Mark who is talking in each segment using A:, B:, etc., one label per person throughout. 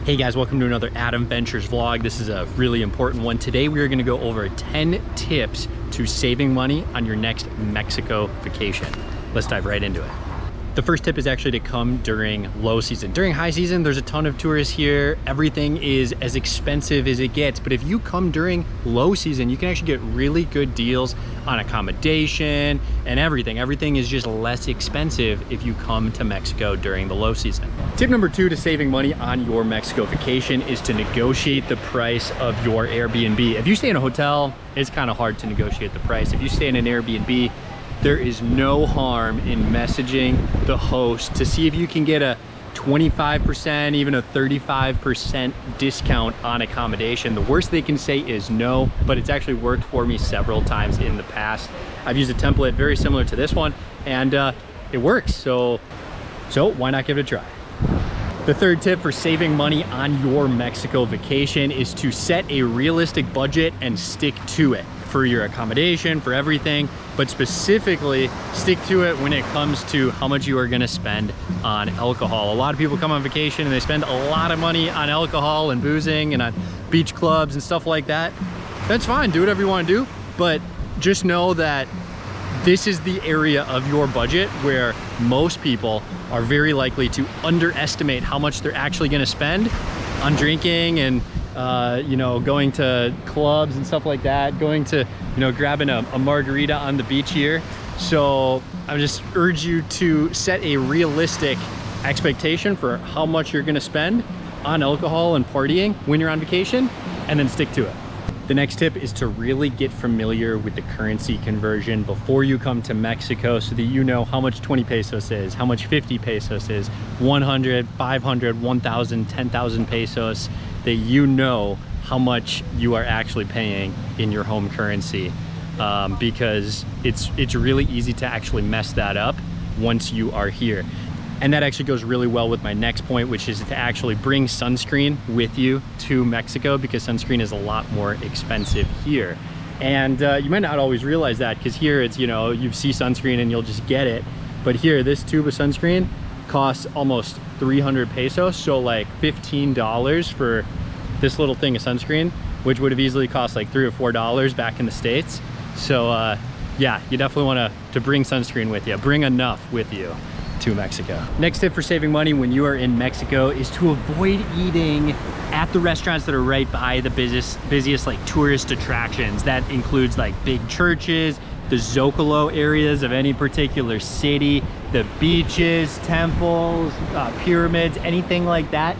A: Hey guys, welcome to another Adam Ventures vlog. This is a really important one. Today we are going to go over 10 tips to saving money on your next Mexico vacation. Let's dive right into it. The first tip is actually to come during low season. During high season, there's a ton of tourists here. Everything is as expensive as it gets. But if you come during low season, you can actually get really good deals on accommodation and everything. Everything is just less expensive if you come to Mexico during the low season. Tip number 2 to saving money on your Mexico vacation is to negotiate the price of your Airbnb. If you stay in a hotel, it's kind of hard to negotiate the price. If you stay in an Airbnb, there is no harm in messaging the host to see if you can get a 25%, even a 35% discount on accommodation. The worst they can say is no, but it's actually worked for me several times in the past. I've used a template very similar to this one, and it works. So why not give it a try? The third tip for saving money on your Mexico vacation is to set a realistic budget and stick to it for your accommodation, for everything, but specifically stick to it when it comes to how much you are going to spend on alcohol. A lot of people come on vacation and they spend a lot of money on alcohol and boozing and on beach clubs and stuff like that. That's fine, do whatever you want to do, but just know that this is the area of your budget where most people are very likely to underestimate how much they're actually going to spend on drinking and you know, going to clubs and stuff like that, going to, you know, grabbing a margarita on the beach here. So I just urge you to set a realistic expectation for how much you're going to spend on alcohol and partying when you're on vacation, and then stick to it. The next tip is to really get familiar with the currency conversion before you come to Mexico so that you know how much 20 pesos is, how much 50 pesos is, 100, 500, 1,000, 10,000 pesos, that you know how much you are actually paying in your home currency, because it's really easy to actually mess that up once you are here. And that actually goes really well with my next point, which is to actually bring sunscreen with you to Mexico, because sunscreen is a lot more expensive here. And you might not always realize that, because here it's, you know, you see sunscreen and you'll just get it. But here, this tube of sunscreen costs almost 300 pesos. So like $15 for this little thing of sunscreen, which would have easily cost like $3 or $4 back in the States. So yeah, you definitely want to bring sunscreen with you. Bring enough with you to Mexico. Next tip for saving money when you are in Mexico is to avoid eating at the restaurants that are right by the busiest like tourist attractions. That includes like big churches, the Zocalo areas of any particular city, the beaches, temples, pyramids, anything like that.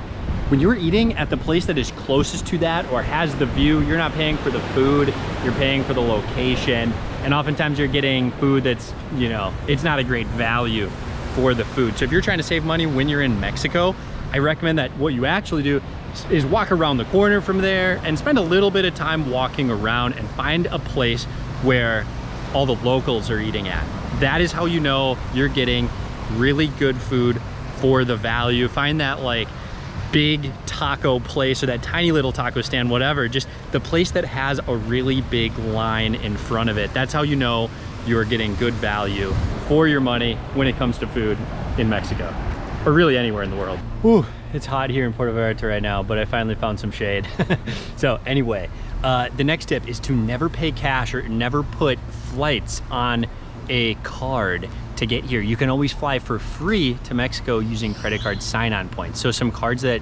A: When you're eating at the place that is closest to that or has the view, you're not paying for the food, you're paying for the location. And oftentimes you're getting food that's, you know, it's not a great value for the food. So if you're trying to save money when you're in Mexico, I recommend that what you actually do is walk around the corner from there and spend a little bit of time walking around and find a place where all the locals are eating at. That is how you know you're getting really good food for the value. Find that like big taco place or that tiny little taco stand, whatever, just the place that has a really big line in front of it. That's how you know you are getting good value for your money when it comes to food in Mexico, or really anywhere in the world. Whew, it's hot here in Puerto Vallarta right now, but I finally found some shade. So anyway, the next tip is to never pay cash or never put flights on a card to get here. You can always fly for free to Mexico using credit card sign-on points. So some cards that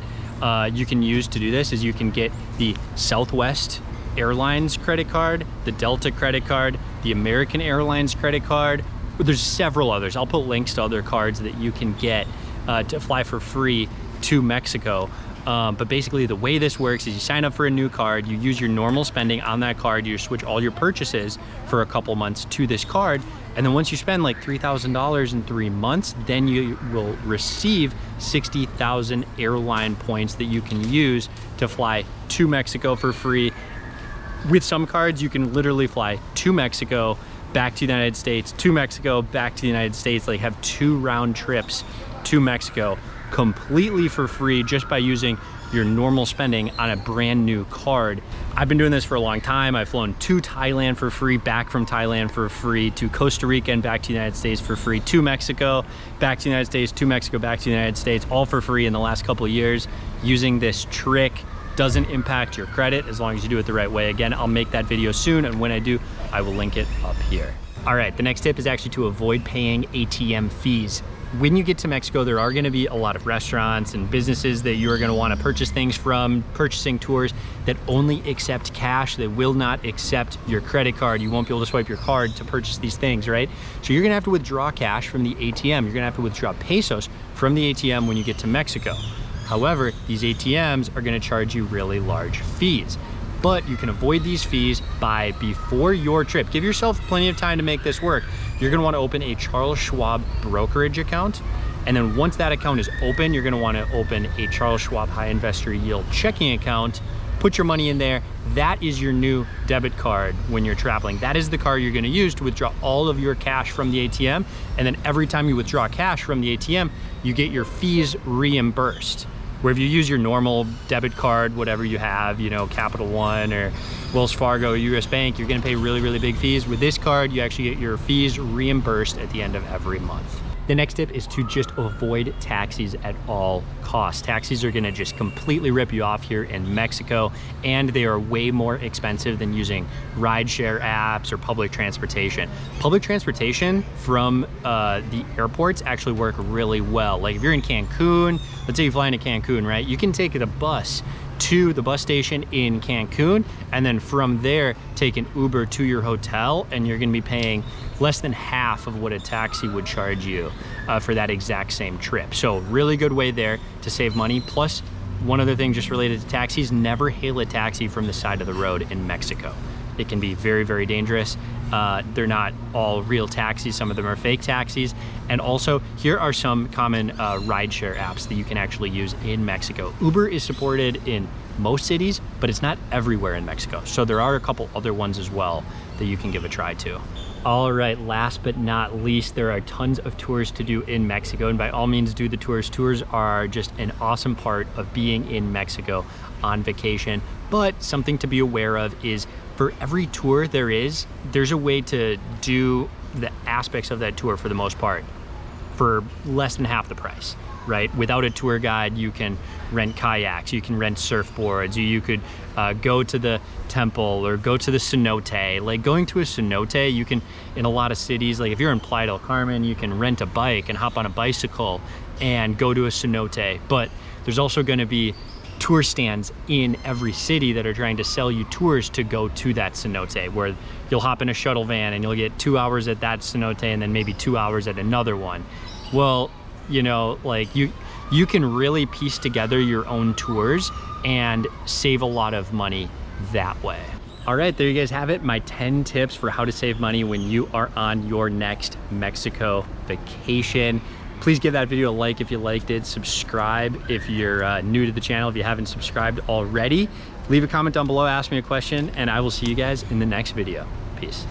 A: you can use to do this is you can get the Southwest Airlines credit card, the Delta credit card, the American Airlines credit card. There's several others. I'll put links to other cards that you can get to fly for free to Mexico. But basically the way this works is you sign up for a new card, you use your normal spending on that card, you switch all your purchases for a couple months to this card, and then once you spend like $3,000 in 3 months, then you will receive 60,000 airline points that you can use to fly to Mexico for free. With some cards, you can literally fly to Mexico, back to the United States, to Mexico, back to the United States, like have 2 round trips to Mexico. completely for free just by using your normal spending on a brand new card. I've been doing this for a long time. I've flown to Thailand for free, back from Thailand for free, to Costa Rica and back to the United States for free, to Mexico, back to the United States, to Mexico, back to the United States, all for free in the last couple of years. Using this trick doesn't impact your credit as long as you do it the right way. Again, I'll make that video soon, and when I do, I will link it up here. All right, the next tip is actually to avoid paying ATM fees. When you get to Mexico, there are gonna be a lot of restaurants and businesses that you are gonna wanna purchase things from, purchasing tours that only accept cash. They will not accept your credit card. You won't be able to swipe your card to purchase these things, right? So you're gonna have to withdraw cash from the ATM. You're gonna have to withdraw pesos from the ATM when you get to Mexico. However, these ATMs are gonna charge you really large fees. But you can avoid these fees by, before your trip, give yourself plenty of time to make this work. You're gonna wanna open a Charles Schwab brokerage account. And then once that account is open, you're gonna wanna open a Charles Schwab High Investor Yield checking account, put your money in there. That is your new debit card when you're traveling. That is the card you're gonna use to withdraw all of your cash from the ATM. And then every time you withdraw cash from the ATM, you get your fees reimbursed. Where if you use your normal debit card, whatever you have, you know, Capital One or Wells Fargo, US Bank, you're gonna pay really, really big fees. With this card, you actually get your fees reimbursed at the end of every month. The next tip is to just avoid taxis at all costs. Taxis are gonna just completely rip you off here in Mexico, and they are way more expensive than using rideshare apps or public transportation. Public transportation from the airports actually work really well. Like if you're in Cancun, let's say you fly into Cancun, right? You can take the bus to the bus station in Cancun, and then from there take an Uber to your hotel, and you're gonna be paying less than half of what a taxi would charge you for that exact same trip. So really good way there to save money. Plus, one other thing just related to taxis, never hail a taxi from the side of the road in Mexico. It can be very, very dangerous. They're not all real taxis. Some of them are fake taxis. And also, here are some common rideshare apps that you can actually use in Mexico. Uber is supported in most cities, but it's not everywhere in Mexico. So there are a couple other ones as well that you can give a try to. All right, last but not least, there are tons of tours to do in Mexico, and by all means do the tours. Tours are just an awesome part of being in Mexico on vacation, but something to be aware of is for every tour there's a way to do the aspects of that tour for the most part for less than half the price, right? Without a tour guide, you can rent kayaks, you can rent surfboards, you could go to the temple or go to the cenote. Like going to a cenote, you can, in a lot of cities, like if you're in Playa del Carmen, you can rent a bike and hop on a bicycle and go to a cenote. But there's also gonna be tour stands in every city that are trying to sell you tours to go to that cenote, where you'll hop in a shuttle van and you'll get 2 hours at that cenote and then maybe 2 hours at another one. Well, you know, like you can really piece together your own tours and save a lot of money that way. All right, there you guys have it. My 10 tips for how to save money when you are on your next Mexico vacation. Please give that video a like if you liked it. Subscribe if you're new to the channel, if you haven't subscribed already. Leave a comment down below, ask me a question, and I will see you guys in the next video. Peace.